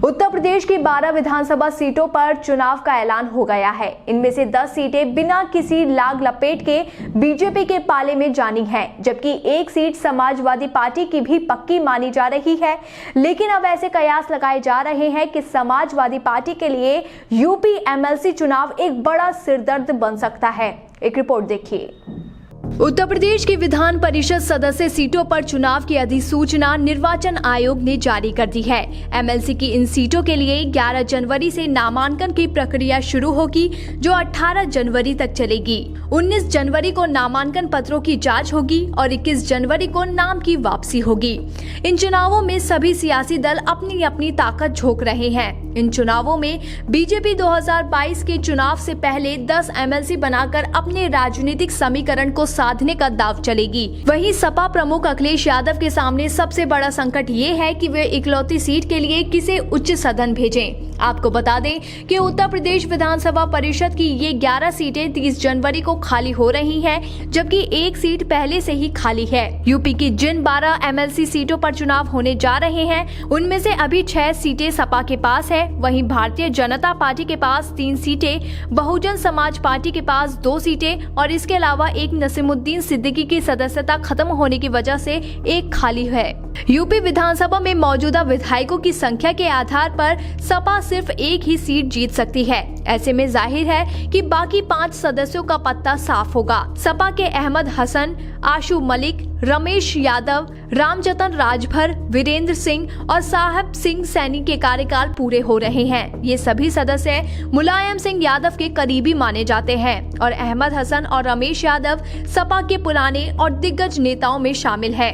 उत्तर प्रदेश की 12 विधानसभा सीटों पर चुनाव का ऐलान हो गया है। इनमें से 10 सीटें बिना किसी लाग लपेट के बीजेपी के पाले में जानी हैं, जबकि एक सीट समाजवादी पार्टी की भी पक्की मानी जा रही है। लेकिन अब ऐसे कयास लगाए जा रहे हैं कि समाजवादी पार्टी के लिए यूपी एमएलसी चुनाव एक बड़ा सिरदर्द बन सकता है। एक रिपोर्ट देखिए। उत्तर प्रदेश की विधान परिषद सदस्य सीटों पर चुनाव की अधिसूचना निर्वाचन आयोग ने जारी कर दी है। एमएलसी की इन सीटों के लिए 11 जनवरी से नामांकन की प्रक्रिया शुरू होगी, जो 18 जनवरी तक चलेगी। 19 जनवरी को नामांकन पत्रों की जांच होगी और 21 जनवरी को नाम की वापसी होगी। इन चुनावों में सभी सियासी दल अपनी अपनी ताकत झोंक रहे हैं। इन चुनावों में बीजेपी 2022 के चुनाव से पहले 10 एमएलसी बनाकर अपने राजनीतिक समीकरण को साधने का दाव चलेगी। वहीं सपा प्रमुख अखिलेश यादव के सामने सबसे बड़ा संकट ये है कि वे इकलौती सीट के लिए किसे उच्च सदन भेजें। आपको बता दें कि उत्तर प्रदेश विधानसभा परिषद की ये 11 सीटें 30 जनवरी को खाली हो रही हैं, जबकि एक सीट पहले से ही खाली है। यूपी की जिन 12 एमएलसी सीटों पर चुनाव होने जा रहे हैं, उनमें से अभी 6 सीटें सपा के पास है। वहीं भारतीय जनता पार्टी के पास 3 सीटें, बहुजन समाज पार्टी के पास 2 सीटें और इसके अलावा एक नसीमुद्दीन सिद्दीकी की सदस्यता खत्म होने की वजह से एक खाली है। यूपी विधानसभा में मौजूदा विधायकों की संख्या के आधार पर सपा सिर्फ एक ही सीट जीत सकती है। ऐसे में जाहिर है कि बाकी 5 सदस्यों का पत्ता साफ होगा। सपा के अहमद हसन, आशु मलिक, रमेश यादव, रामजतन राजभर, वीरेंद्र सिंह और साहब सिंह सैनी के कार्यकाल पूरे हो रहे हैं। ये सभी सदस्य मुलायम सिंह यादव के करीबी माने जाते हैं और अहमद हसन और रमेश यादव सपा के पुराने और दिग्गज नेताओं में शामिल है।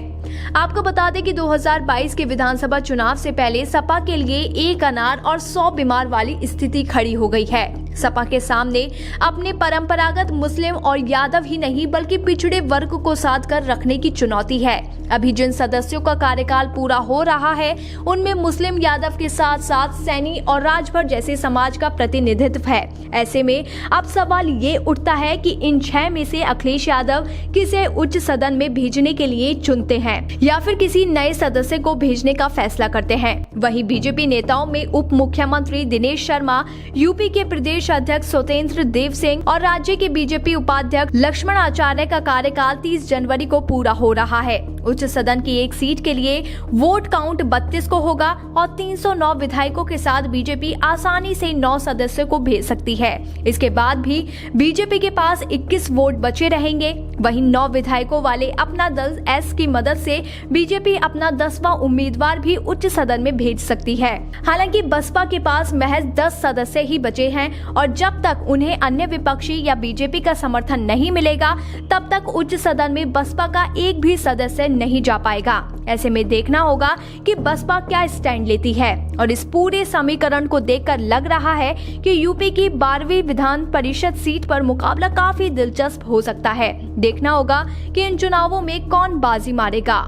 आपको बता दें कि 2022 के विधानसभा चुनाव से पहले सपा के लिए एक अनार और 100 बीमार वाली स्थिति खड़ी हो गई है। सपा के सामने अपने परंपरागत मुस्लिम और यादव ही नहीं बल्कि पिछड़े वर्ग को साथ कर रखने की चुनौती है। अभी जिन सदस्यों का कार्यकाल पूरा हो रहा है, उनमें मुस्लिम यादव के साथ साथ सैनी और राजभर जैसे समाज का प्रतिनिधित्व है। ऐसे में अब सवाल ये उठता है कि इन 6 में से अखिलेश यादव किसे उच्च सदन में भेजने के लिए चुनते हैं या फिर किसी नए सदस्य को भेजने का फैसला करते हैं। वहीं बीजेपी नेताओं में उप मुख्यमंत्री दिनेश शर्मा, यूपी के प्रदेश अध्यक्ष स्वतंत्र देव सिंह और राज्य के बीजेपी उपाध्यक्ष लक्ष्मण आचार्य का कार्यकाल 30 जनवरी को पूरा हो रहा है। उच्च सदन की एक सीट के लिए वोट काउंट 32 को होगा और 309 विधायकों के साथ बीजेपी आसानी से 9 सदस्यों को भेज सकती है। इसके बाद भी बीजेपी के पास 21 वोट बचे रहेंगे। वहीं 9 विधायकों वाले अपना दल एस की मदद से बीजेपी अपना 10वां उम्मीदवार भी उच्च सदन में भेज सकती है। हालांकि बसपा के पास महज 10 सदस्य ही बचे हैं और जब तक उन्हें अन्य विपक्षी या बीजेपी का समर्थन नहीं मिलेगा, तब तक उच्च सदन में बसपा का एक भी सदस्य नहीं जा पाएगा। ऐसे में देखना होगा कि बसपा क्या स्टैंड लेती है और इस पूरे समीकरण को देखकर लग रहा है कि यूपी की 12वीं विधान परिषद सीट पर मुकाबला काफी दिलचस्प हो सकता है। देखना होगा कि इन चुनावों में कौन बाजी मारेगा।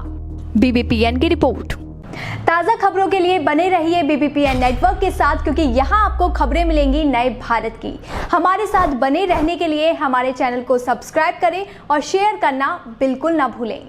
बीबीपीएन की रिपोर्ट। ताज़ा खबरों के लिए बने रहिए बीबीपीएन नेटवर्क के साथ, क्योंकि यहाँ आपको खबरें मिलेंगी नए भारत की। हमारे साथ बने रहने के लिए हमारे चैनल को सब्सक्राइब करें और शेयर करना बिल्कुल ना भूलें।